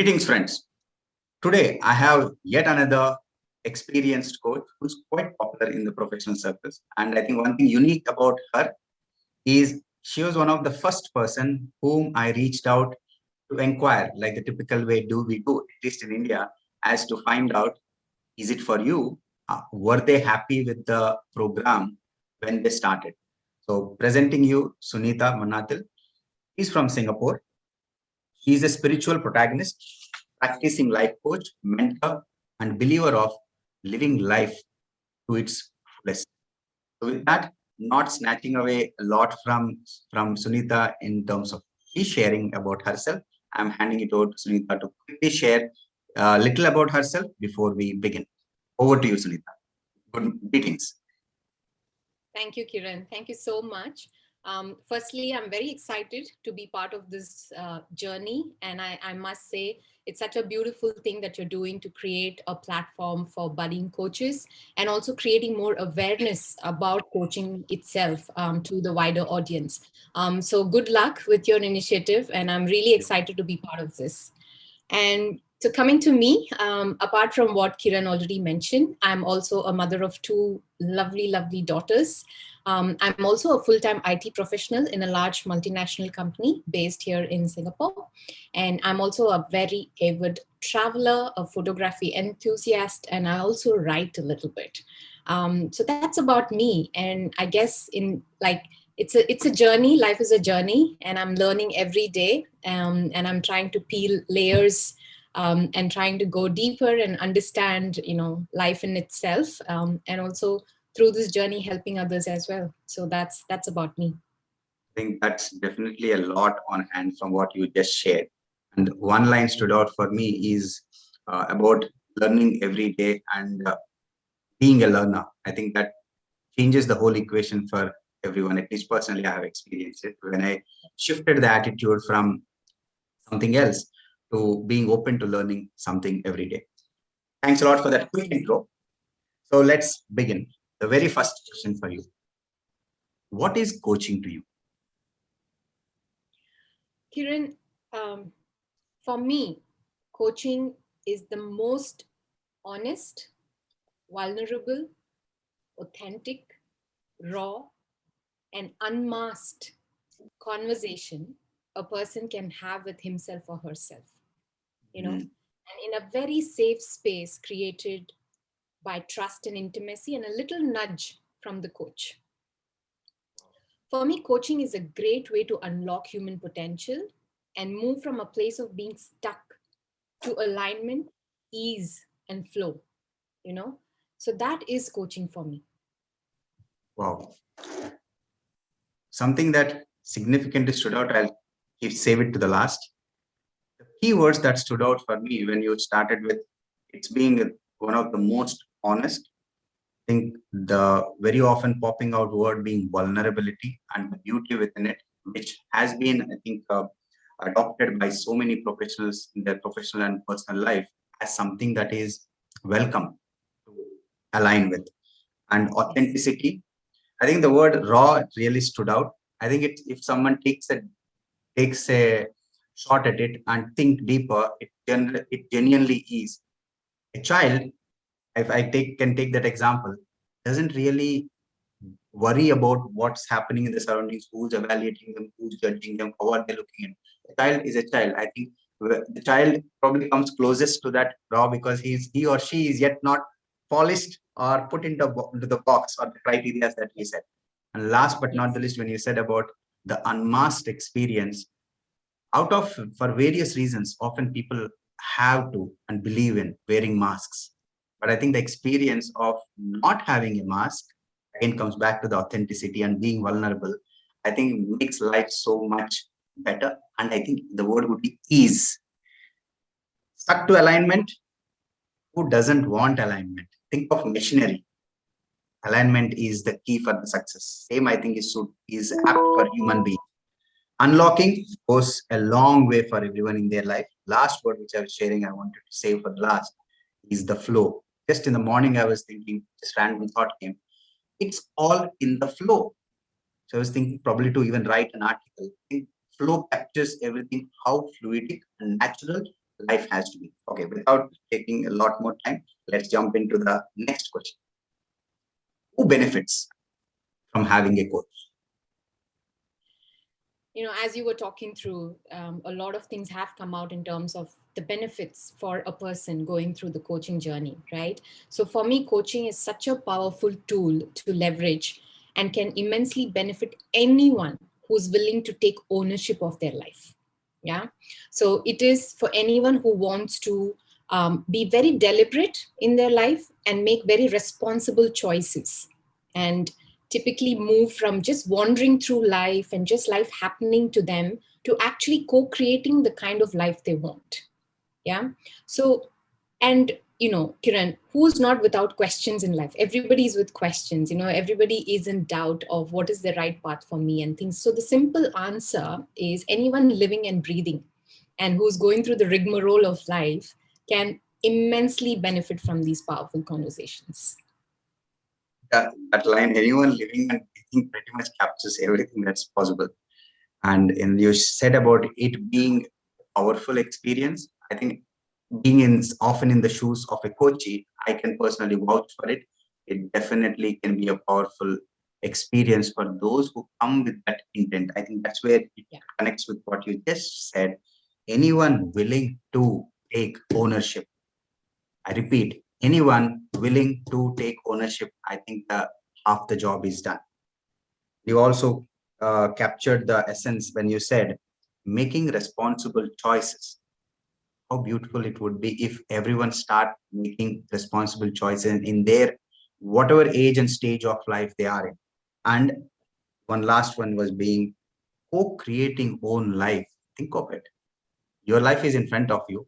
Greetings, friends. Today, I have yet another experienced coach who's quite popular in the professional circles. And I think one thing unique about her is she was one of the first person whom I reached out to inquire, like the typical way we do, at least in India, as to find out, is it for you? Were they happy with the program when they started? So presenting you Sunitha Mannatil. He's from Singapore. He is a spiritual protagonist, practicing life coach, mentor, and believer of living life to its fullest. So with that, not snatching away a lot from Sunita in terms of she sharing about herself, I'm handing it over to Sunita to quickly share a little about herself before we begin. Over to you, Sunita. Good greetings. Thank you, Kiran. Thank you so much. Firstly, I'm very excited to be part of this journey. And I must say, it's such a beautiful thing that you're doing to create a platform for budding coaches and also creating more awareness about coaching itself to the wider audience. So, good luck with your initiative. And I'm really excited to be part of this. And so, coming to me, apart from what Kiran already mentioned, I'm also a mother of two lovely, lovely daughters. I'm also a full time IT professional in a large multinational company based here in Singapore. And I'm also a very avid traveler, a photography enthusiast, and I also write a little bit. So that's about me. And I guess it's a journey. Life is a journey, and I'm learning every day. And I'm trying to peel layers and trying to go deeper and understand, life in itself, and also through this journey helping others as well. So that's about me. I think that's definitely a lot on hand from what you just shared. And one line stood out for me is about learning every day and being a learner. I think that changes the whole equation for everyone. At least personally, I have experienced it when I shifted the attitude from something else to being open to learning something every day. Thanks a lot for that quick intro. So let's begin. The very first question for you: what is coaching to you? Kiran, for me, coaching is the most honest, vulnerable, authentic, raw, and unmasked conversation a person can have with himself or herself, Mm, and in a very safe space created by trust and intimacy and a little nudge from the coach. For me, coaching is a great way to unlock human potential and move from a place of being stuck to alignment, ease, and flow, you know. So that is coaching for me. wow. Something that significantly stood out, I'll save it to the last. The key words that stood out for me when you started with it's being one of the most honest. I think the very often popping out word being vulnerability and the beauty within it, which has been, I think, adopted by so many professionals in their professional and personal life as something that is welcome to align with. And Yes. authenticity, I think the word raw really stood out. I think if someone takes a shot at it and think deeper, it genuinely is. A child, if I can take that example, doesn't really worry about what's happening in the surroundings, who's evaluating them, who's judging them, how are they looking at. A child is a child. I think the child probably comes closest to that raw because he or she is yet not polished or put into the box or the criteria that we said. And last but not the Yes. least, when you said about the unmasked experience, out of for various reasons, often people have to and believe in wearing masks. But I think the experience of not having a mask again comes back to the authenticity and being vulnerable. I think makes life so much better. And I think the word would be ease. Stuck to alignment. Who doesn't want alignment? Think of machinery. Alignment is the key for the success. Same, I think, is apt for human beings. Unlocking goes a long way for everyone in their life. Last word which I was sharing, I wanted to say for the last is the flow. Just in the morning, I was thinking, just random thought came. It's all in the flow. So I was thinking probably to even write an article. I think flow captures everything, how fluidic and natural life has to be. Okay, without taking a lot more time, let's jump into the next question. Who benefits from having a coach? As you were talking through, a lot of things have come out in terms of the benefits for a person going through the coaching journey, right? So for me, coaching is such a powerful tool to leverage and can immensely benefit anyone who's willing to take ownership of their life. Yeah. So it is for anyone who wants to be very deliberate in their life and make very responsible choices, and typically move from just wandering through life and just life happening to them to actually co-creating the kind of life they want. Yeah. So, and Kiran, who's not without questions in life? Everybody's with questions. Everybody is in doubt of what is the right path for me and things. So the simple answer is anyone living and breathing and who's going through the rigmarole of life can immensely benefit from these powerful conversations. That line, anyone living and breathing, pretty much captures everything that's possible. And you said about it being a powerful experience. I think being often in the shoes of a coachee, I can personally vouch for it. It definitely can be a powerful experience for those who come with that intent. I think that's where it connects with what you just said. Anyone willing to take ownership. I repeat, anyone willing to take ownership, I think half the job is done. You also captured the essence when you said making responsible choices. How beautiful it would be if everyone start making responsible choices in their whatever age and stage of life they are in. And one last one was being co-creating own life. Think of it. Your life is in front of you.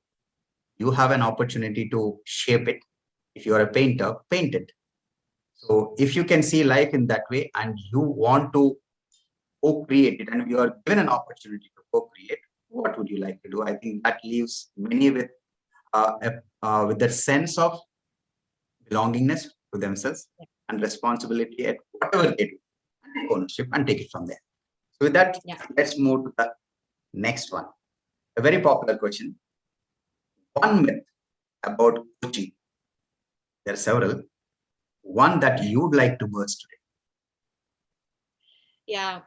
You have an opportunity to shape it. If you are a painter, paint it. So if you can see life in that way and you want to co-create it and you are given an opportunity to co-create, what would you like to do? I think that leaves many with that sense of belongingness to themselves and responsibility at whatever they do, and take ownership and take it from there. So with that, let's move to the next one. A very popular question. One myth about coaching. There are several. One that you'd like to burst today. Yeah.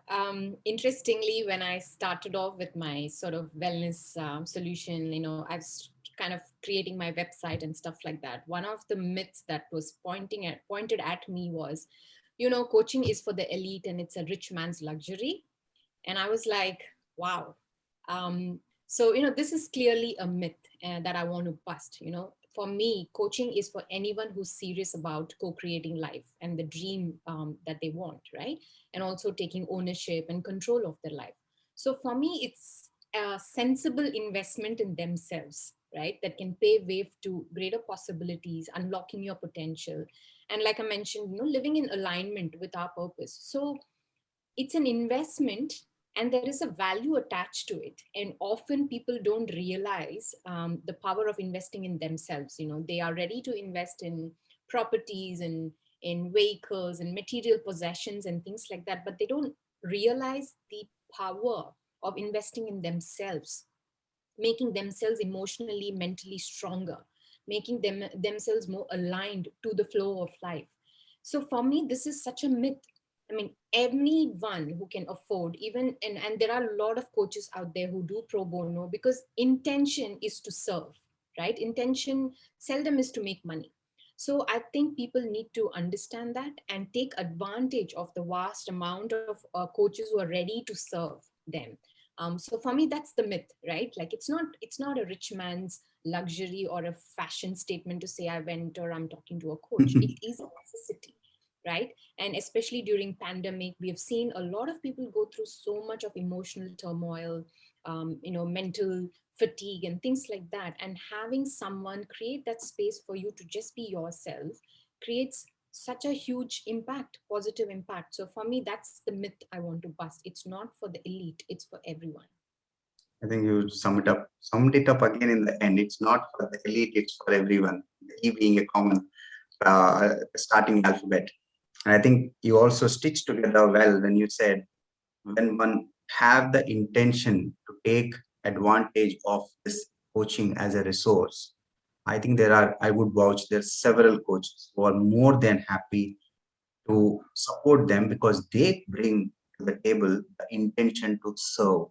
Interestingly, when I started off with my sort of wellness solution, I was kind of creating my website and stuff like that. One of the myths that was pointed at me was, coaching is for the elite and it's a rich man's luxury. And I was like, wow. So, this is clearly a myth that I want to bust. For me, coaching is for anyone who's serious about co-creating life and the dream that they want, right? And also taking ownership and control of their life. So for me, it's a sensible investment in themselves, right? That can pave way to greater possibilities, unlocking your potential. And like I mentioned, living in alignment with our purpose. So it's an investment and there is a value attached to it, and often people don't realize the power of investing in themselves. They are ready to invest in properties and in vehicles and material possessions and things like that, but they don't realize the power of investing in themselves, making themselves emotionally, mentally stronger, making themselves more aligned to the flow of life. So for me, this is such a myth. I mean, anyone who can afford, even, and there are a lot of coaches out there who do pro bono because intention is to serve, right? Intention seldom is to make money. So I think people need to understand that and take advantage of the vast amount of coaches who are ready to serve them. So for me, that's the myth, right? Like it's not a rich man's luxury or a fashion statement to say I went or I'm talking to a coach. It is a necessity, right? And especially during pandemic, we have seen a lot of people go through so much of emotional turmoil, mental fatigue and things like that. And having someone create that space for you to just be yourself creates such a huge impact, positive impact. So for me, that's the myth I want to bust. It's not for the elite, it's for everyone. I think you summed it up again in the end. It's not for the elite, it's for everyone. The E being a common starting alphabet. And I think you also stitched together well when you said when one have the intention to take advantage of this coaching as a resource, I think I would vouch, there are several coaches who are more than happy to support them because they bring to the table the intention to serve.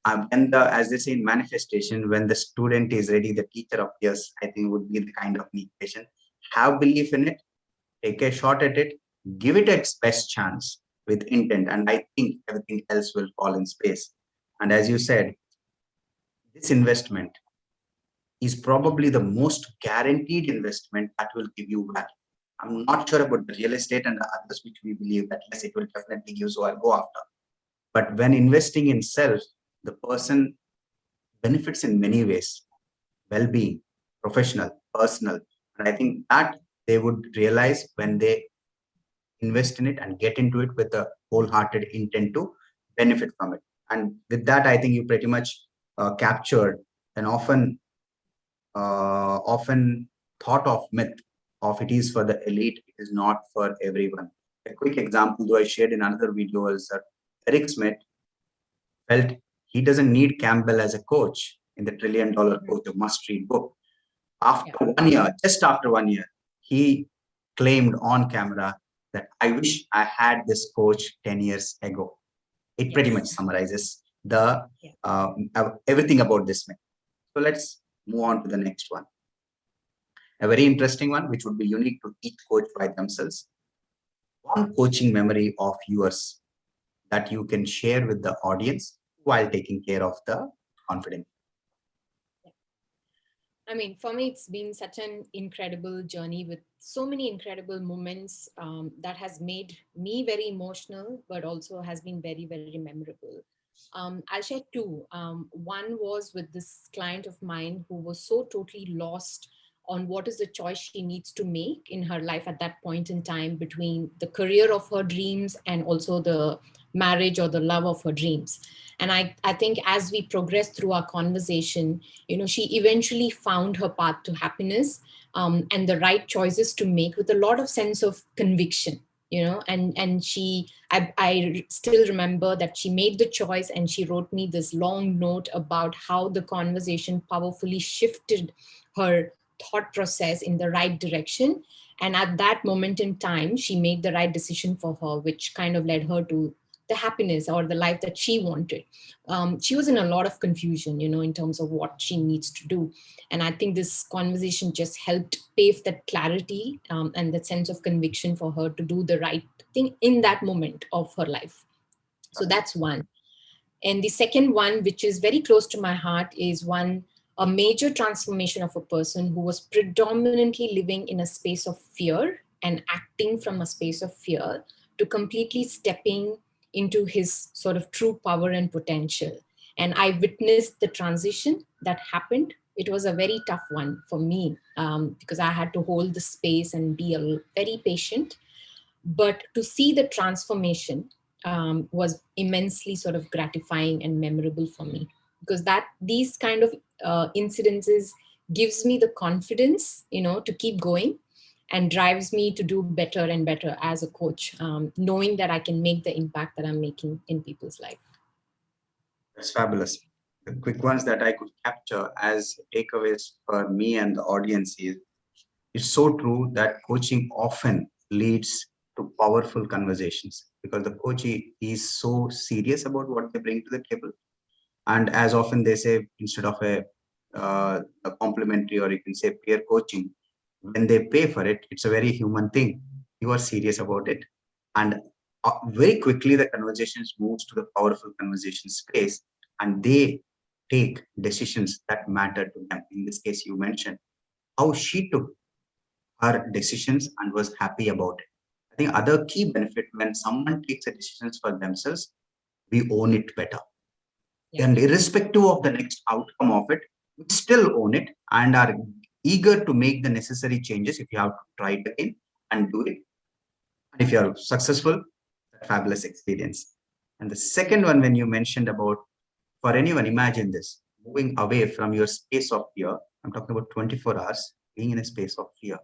As they say in manifestation, when the student is ready, the teacher appears, I think would be the kind of equation. Have belief in it, take a shot at it, give it its best chance with intent, and I think everything else will fall in space. And as you said, this investment is probably the most guaranteed investment that will give you value. I'm not sure about the real estate and the others, which we believe that yes, it will definitely give, so I'll go after. But when investing in self, the person benefits in many ways: well-being, professional, personal. And I think that they would realize when they invest in it and get into it with a wholehearted intent to benefit from it. And with that, I think you pretty much captured an often thought of myth of it is for the elite, it is not for everyone. A quick example, though I shared in another video, is that Eric Smith felt he doesn't need Campbell as a coach in the $1 Trillion Coach, a must-read book. After 1 year, just after 1 year, he claimed on camera that I wish I had this coach 10 years ago. It pretty much summarizes the everything about this myth. So let's move on to the next one. A very interesting one, which would be unique to each coach by themselves. One coaching memory of yours that you can share with the audience while taking care of the confidence. I mean, for me, it's been such an incredible journey with so many incredible moments that has made me very emotional, but also has been very, very memorable. I'll share two. One was with this client of mine who was so totally lost on what is the choice she needs to make in her life at that point in time between the career of her dreams and also the marriage or the love of her dreams. And I think as we progress through our conversation, she eventually found her path to happiness, and the right choices to make with a lot of sense of conviction. And I still remember that she made the choice and she wrote me this long note about how the conversation powerfully shifted her thought process in the right direction. And at that moment in time, she made the right decision for her, which kind of led her to the happiness or the life that she wanted. She was in a lot of confusion, in terms of what she needs to do. And I think this conversation just helped pave that clarity, and that sense of conviction for her to do the right thing in that moment of her life. So that's one. And the second one, which is very close to my heart, is a major transformation of a person who was predominantly living in a space of fear and acting from a space of fear to completely stepping into his sort of true power and potential. And I witnessed the transition that happened. It was a very tough one for me, because I had to hold the space and be very patient. But to see the transformation was immensely sort of gratifying and memorable for me, because these kind of incidences gives me the confidence, to keep going, and drives me to do better and better as a coach, knowing that I can make the impact that I'm making in people's life. That's fabulous. The quick ones that I could capture as takeaways for me and the audience is, it's so true that coaching often leads to powerful conversations because the coachee is so serious about what they bring to the table. And as often they say, instead of a complimentary, or you can say peer coaching, when they pay for it, it's a very human thing. You are serious about it. And very quickly, the conversations moves to the powerful conversation space, and they take decisions that matter to them. In this case, you mentioned how she took her decisions and was happy about it. I think other key benefit when someone takes a decisions for themselves, we own it better. And irrespective of the next outcome of it, we still own it and are eager to make the necessary changes if you have to try it again and do it. And if you are successful, a fabulous experience. And the second one, when you mentioned about, for anyone, imagine this, moving away from your space of fear. I'm talking about 24 hours being in a space of fear,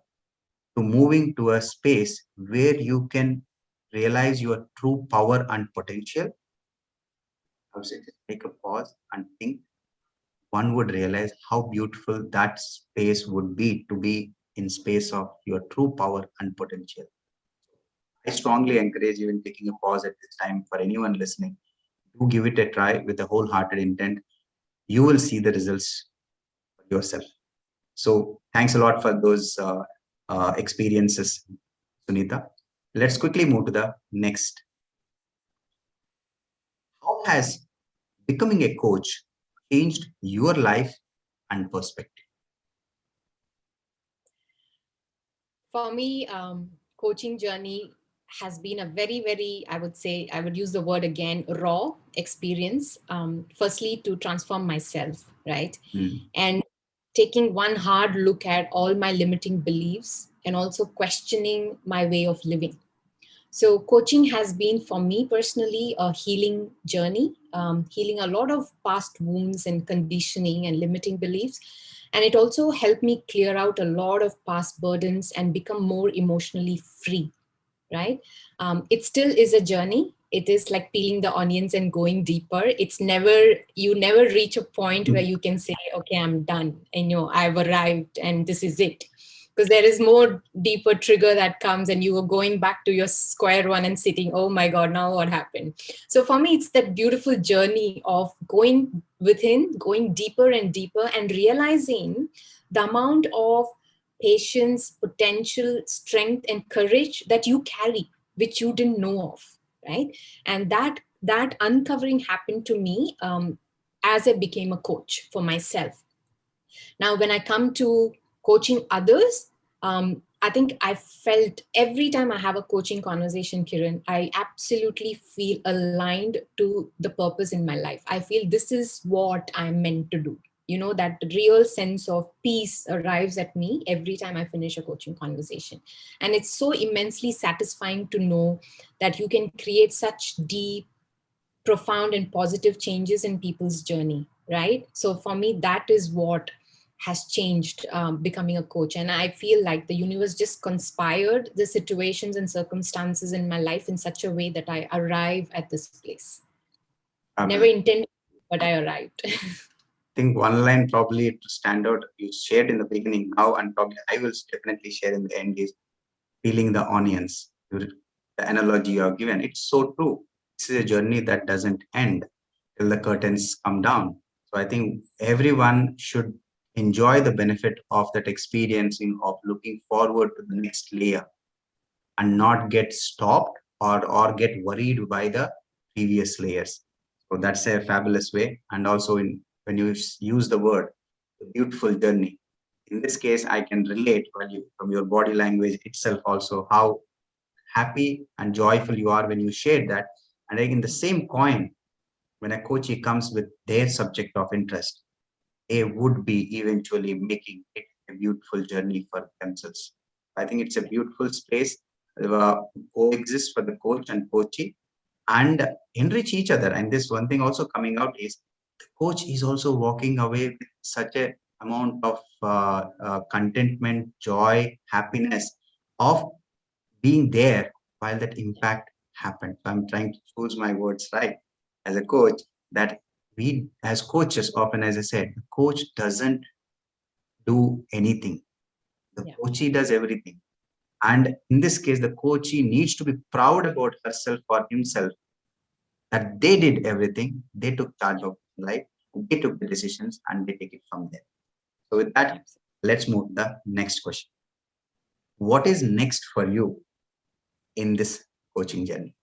to moving to a space where you can realize your true power and potential. I would say just take a pause and think one would realize how beautiful that space would be in space of your true power and potential. I strongly encourage even taking a pause at this time for anyone listening. Do give it a try with a wholehearted intent. You will see the results yourself. So thanks a lot for those experiences, Sunita. Let's quickly move to the next. How has becoming a coach changed your life and perspective? For me, coaching journey has been a very, I would say, I would use the word again, raw experience. Firstly, to transform myself, right? Mm. And taking one hard look at all my limiting beliefs and also questioning my way of living. So, coaching has been for me personally a healing journey, healing a lot of past wounds and conditioning and limiting beliefs. And it also helped me clear out a lot of past burdens and become more emotionally free, right? It still is a journey. It is like peeling the onions and going deeper. It's never, you never reach a point where you can say, okay, I'm done. And, I've arrived and this is it. Because there is more deeper trigger that comes and you are going back to your square one and sitting, oh my God, now what happened? So for me, it's that beautiful journey of going within, going deeper and deeper and realizing the amount of patience, potential, strength, and courage that you carry, which you didn't know of, right? And that uncovering happened to me as I became a coach for myself. Now, when I come to coaching others, I think I felt every time I have a coaching conversation, Kiran, I absolutely feel aligned to the purpose in my life. I feel this is what I'm meant to do. That real sense of peace arrives at me every time I finish a coaching conversation. And it's so immensely satisfying to know that you can create such deep, profound and positive changes in people's journey, right? So for me, that is what has changed becoming a coach. And I feel like the universe just conspired the situations and circumstances in my life in such a way that I arrive at this place. Never Fabulous. intended, but I arrived. I think one line probably to stand out you shared in the beginning now, and probably I will definitely share in the end is peeling the onions. The analogy you have given, it's so true. This is a journey that doesn't end till the curtains come down. So I think everyone should enjoy the benefit of that experiencing of looking forward to the next layer and not get stopped or get worried by the previous layers. So that's a fabulous way. And also in when you use the word the beautiful journey. In this case, I can relate from your body language itself also how happy and joyful you are when you share that. And like in the same coin, when a coachee comes with their subject of interest, they would be eventually making it a beautiful journey for themselves. I think it's a beautiful space coexist for the coach and coachee and enrich each other. And this one thing also coming out is the coach is also walking away with such a amount of contentment, joy, happiness of being there while that impact happened. So I'm trying to choose my words right as a coach that we as coaches often, as I said, the coach doesn't do anything. The Yeah. coachee does everything. And in this case, the coachee needs to be proud about herself or himself that they did everything. They took charge of life. They took the decisions and they take it from there. So with that, Absolutely. let's move to the next question. What is next for you in this coaching journey?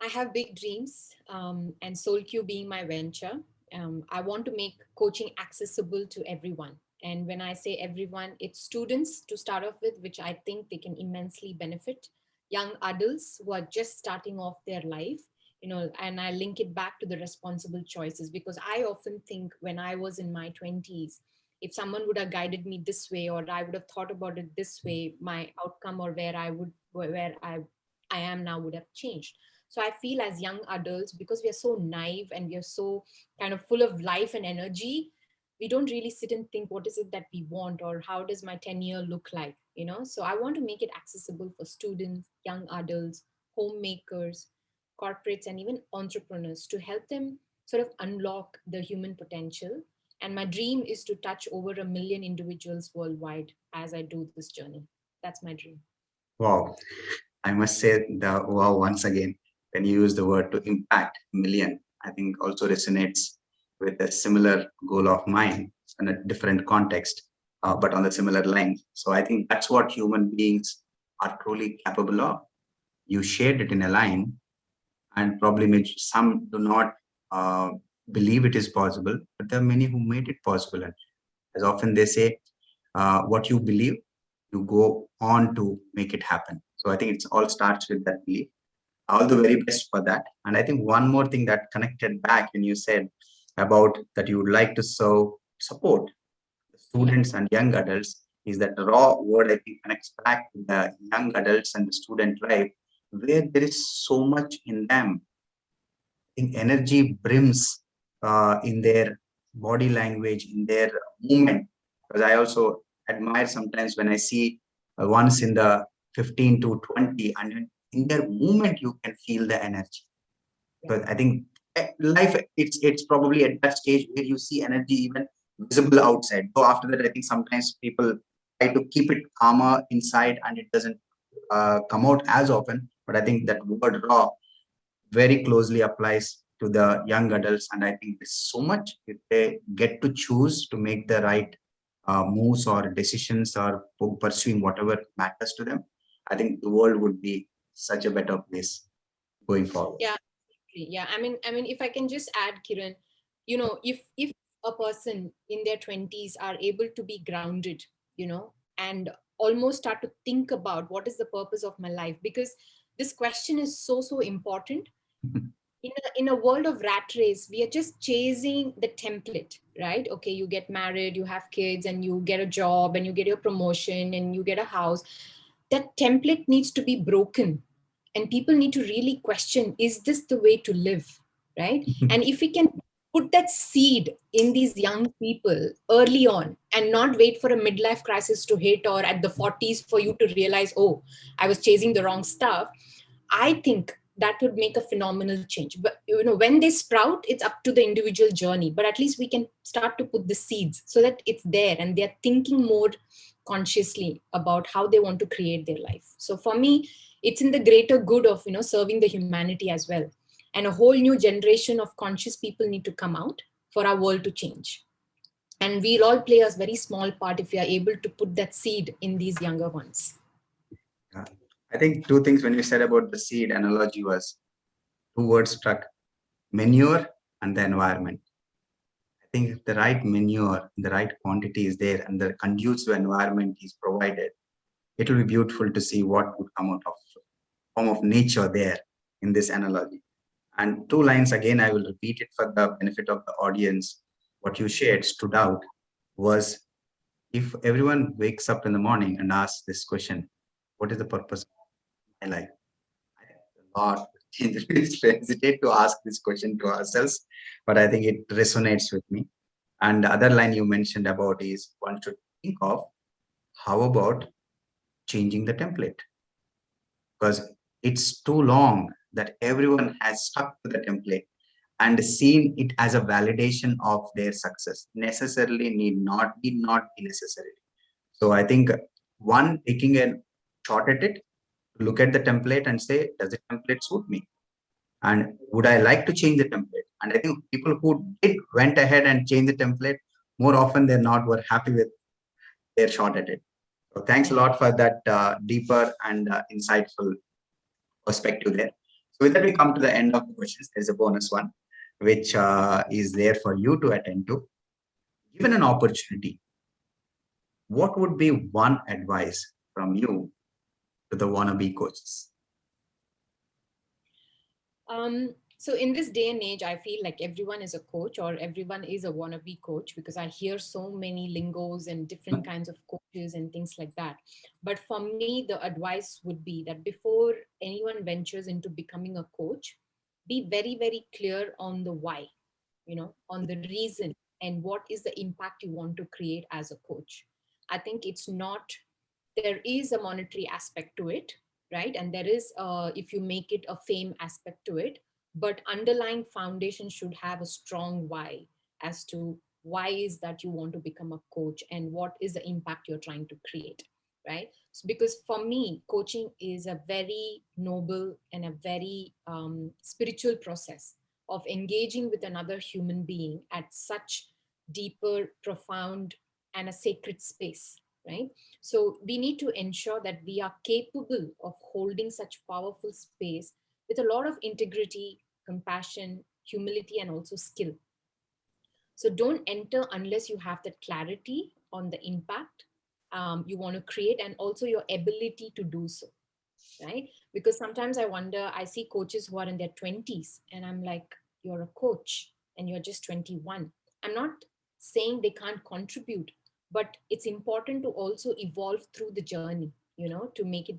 I have big dreams, and SoulQ being my venture. I want to make coaching accessible to everyone. And when I say everyone, it's students to start off with, which I think they can immensely benefit. Young adults who are just starting off their life, and I link it back to the responsible choices because I often think when I was in my 20s, if someone would have guided me this way or I would have thought about it this way, my outcome or where I am now would have changed. So I feel as young adults, because we are so naive and we are so kind of full of life and energy, we don't really sit and think, what is it that we want or how does my 10-year look like? So I want to make it accessible for students, young adults, homemakers, corporates, and even entrepreneurs to help them sort of unlock the human potential. And my dream is to touch over 1 million individuals worldwide as I do this journey. That's my dream. Wow. I must say the wow once again when you use the word to impact million. I think also resonates with a similar goal of mine in a different context, but on the similar lines. So I think that's what human beings are truly capable of. You shared it in a line, and probably some do not uh, believe it is possible, but there are many who made it possible. And as often they say, what you believe, you go on to make it happen. So I think it all starts with that belief. All the very best for that. And I think one more thing that connected back when you said about that you would like to support the Yeah. students and young adults is that raw word I think connects back to the young adults and the student life where there is so much in them. I think energy brims in their body language, in their movement. Because I also admire sometimes when I see once in the 15 to 20, and in their movement, you can feel the energy. Yeah. Because I think life, it's probably at that stage where you see energy even visible outside. So after that, I think sometimes people try to keep it calmer inside and it doesn't come out as often. But I think that word raw very closely applies to the young adults. And I think there's so much if they get to choose to make the right moves or decisions or pursuing whatever matters to them. I think the world would be such a better place going forward. Yeah. Yeah. I mean, if I can just add, Kiran, you know, if a person in their 20s are able to be grounded, you know, and almost start to think about what is the purpose of my life, because this question is so important. In a world of rat race, we are just chasing the template, right? Okay, you get married, you have kids, and you get a job, and you get your promotion, and you get a house. That template needs to be broken, and people need to really question, is this the way to live, right? And if we can put that seed in these young people early on and not wait for a midlife crisis to hit, or at the 40s for you to realize, oh, I was chasing the wrong stuff, I think that would make a phenomenal change. But you know, when they sprout, it's up to the individual journey. But at least we can start to put the seeds so that it's there and they're thinking more consciously about how they want to create their life. So for me, it's in the greater good of, you know, serving the humanity as well. And a whole new generation of conscious people need to come out for our world to change. And we'll all play a very small part if we are able to put that seed in these younger ones. Yeah. I think two things when you said about the seed analogy was two words struck: manure and the environment. I think if the right manure, the right quantity is there and the conducive environment is provided, it will be beautiful to see what would come out of form of nature there in this analogy. And two lines again, I will repeat it for the benefit of the audience. What you shared stood out was if everyone wakes up in the morning and asks this question, what is the purpose of my life? I think a lot we hesitate to ask this question to ourselves, but I think it resonates with me. And the other line you mentioned about is one should think of how about changing the template, because it's too long that everyone has stuck to the template and seen it as a validation of their success. Necessarily need not be necessary. So I think one taking a shot at it, look at the template and say, does the template suit me? And would I like to change the template? And I think people who did went ahead and changed the template more often than not were happy with their shot at it. So thanks a lot for that deeper and insightful perspective there. So with that, we come to the end of the questions. There's a bonus one, which is there for you to attend to. Given an opportunity, what would be one advice from you to the wannabe coaches? So in this day and age, I feel like everyone is a coach or everyone is a wannabe coach, because I hear so many lingos and different kinds of coaches and things like that. But for me, the advice would be that before anyone ventures into becoming a coach, be very, very clear on the why, you know, on the reason and what is the impact you want to create as a coach. I think it's not, there is a monetary aspect to it, right? And there is, if you make it a fame aspect to it, but underlying foundation should have a strong why as to why is that you want to become a coach and what is the impact you're trying to create, right? So because for me, coaching is a very noble and a very spiritual process of engaging with another human being at such deeper, profound, and a sacred space, right? So we need to ensure that we are capable of holding such powerful space with a lot of integrity, compassion, humility, and also skill. So don't enter unless you have that clarity on the impact you want to create and also your ability to do so, right? Because sometimes I wonder, I see coaches who are in their 20s and I'm like, you're a coach and you're just 21. I'm not saying they can't contribute, but it's important to also evolve through the journey, to make it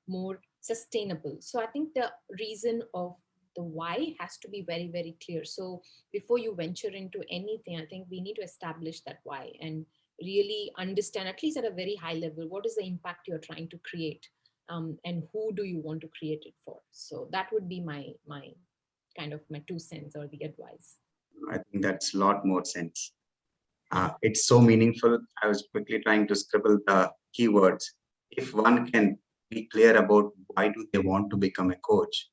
more sustainable. So I think the reason of the why has to be very, very clear. So before you venture into anything, I think we need to establish that why and really understand, at least at a very high level, what is the impact you're trying to create, and who do you want to create it for. So that would be my kind of my 2 cents or the advice. I think that's a lot more sense. It's so meaningful. I was quickly trying to scribble the keywords. If one can be clear about why do they want to become a coach,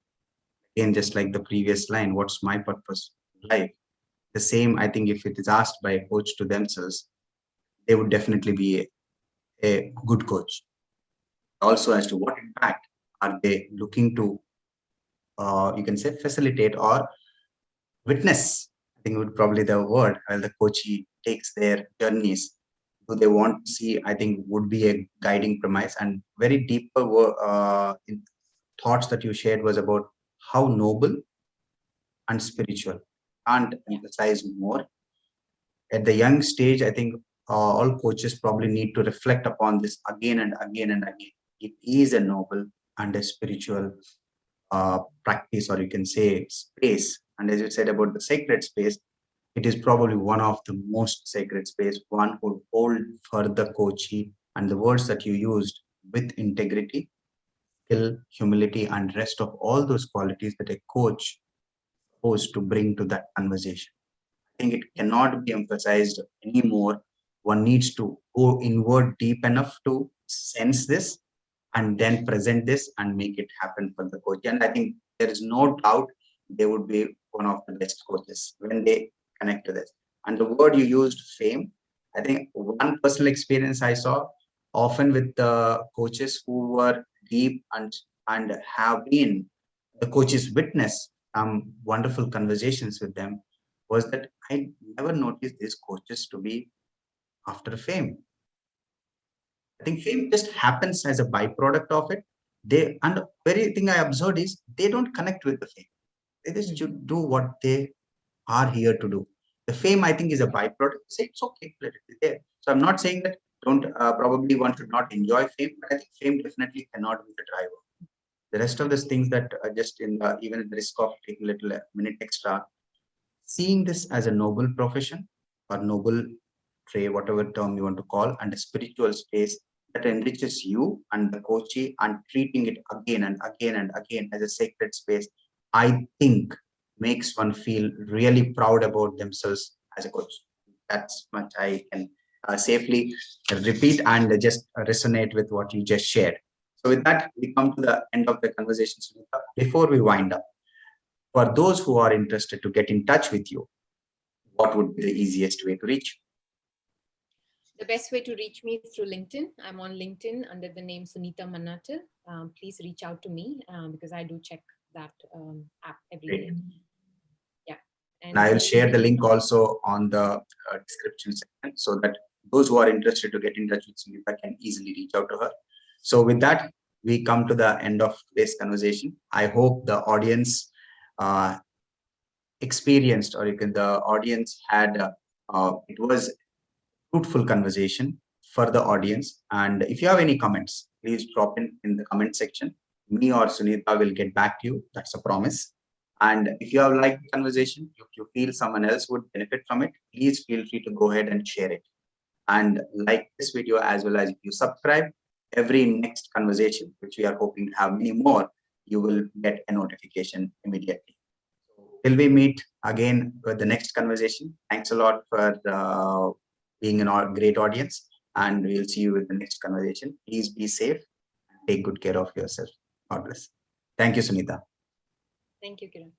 again, just like the previous line, what's my purpose in life? The same, I think, if it is asked by a coach to themselves, they would definitely be a good coach. Also, as to what impact are they looking to, you can say, facilitate or witness. I think would probably the word while the coachee takes their journeys. Do they want to see? I think would be a guiding premise and very deeper thoughts that you shared was about how noble and spiritual. Can't Yeah. emphasize more at the young stage. I think all coaches probably need to reflect upon this again and again and again. It is a noble and a spiritual practice, or you can say space. And as you said about the sacred space, it is probably one of the most sacred space one could hold for the coachee, and the words that you used with integrity, skill, humility, and rest of all those qualities that a coach supposed to bring to that conversation. I think it cannot be emphasized anymore. One needs to go inward deep enough to sense this and then present this and make it happen for the coach. And I think there is no doubt they would be one of the best coaches when they connect to this. And the word you used, fame, I think one personal experience I saw often with the coaches who were deep and have been the coaches witness wonderful conversations with them was that I never noticed these coaches to be after fame. I think fame just happens as a byproduct of it. They and the very thing I observed is they don't connect with the fame. They just do what they are here to do. The fame, I think, is a byproduct. Say it's okay, let it be there. So I'm not saying that don't probably one should not enjoy fame, but I think fame definitely cannot be the driver. The rest of these things that are just in the, even at the risk of taking a little minute extra, seeing this as a noble profession or noble trade, whatever term you want to call, and a spiritual space that enriches you and the coachee and treating it again and again and again as a sacred space, I think makes one feel really proud about themselves as a coach. That's much I can safely repeat and just resonate with what you just shared. So with that, we come to the end of the conversation, Sunita. Before we wind up, for those who are interested to get in touch with you, what would be the easiest way to reach? The best way to reach me is through LinkedIn. I'm on LinkedIn under the name Sunitha Mannatil. Please reach out to me because I do check that app every day. Great. Yeah. And I will And share the link also on the description section so that those who are interested to get in touch with Sunita can easily reach out to her. So with that, we come to the end of today's conversation. I hope the audience uh, experienced, or you can, the audience had, it was fruitful conversation for the audience. And if you have any comments, please drop in the comment section. Me or Sunita will get back to you. That's a promise. And if you have liked the conversation, if you feel someone else would benefit from it, please feel free to go ahead and share it. And like this video as well as if you subscribe, every next conversation, which we are hoping to have many more, you will get a notification immediately. Till we meet again with the next conversation, thanks a lot for being a great audience, and we'll see you with the next conversation. Please be safe. Take good care of yourself. God bless. Thank you, Sunita. Thank you, Kiran.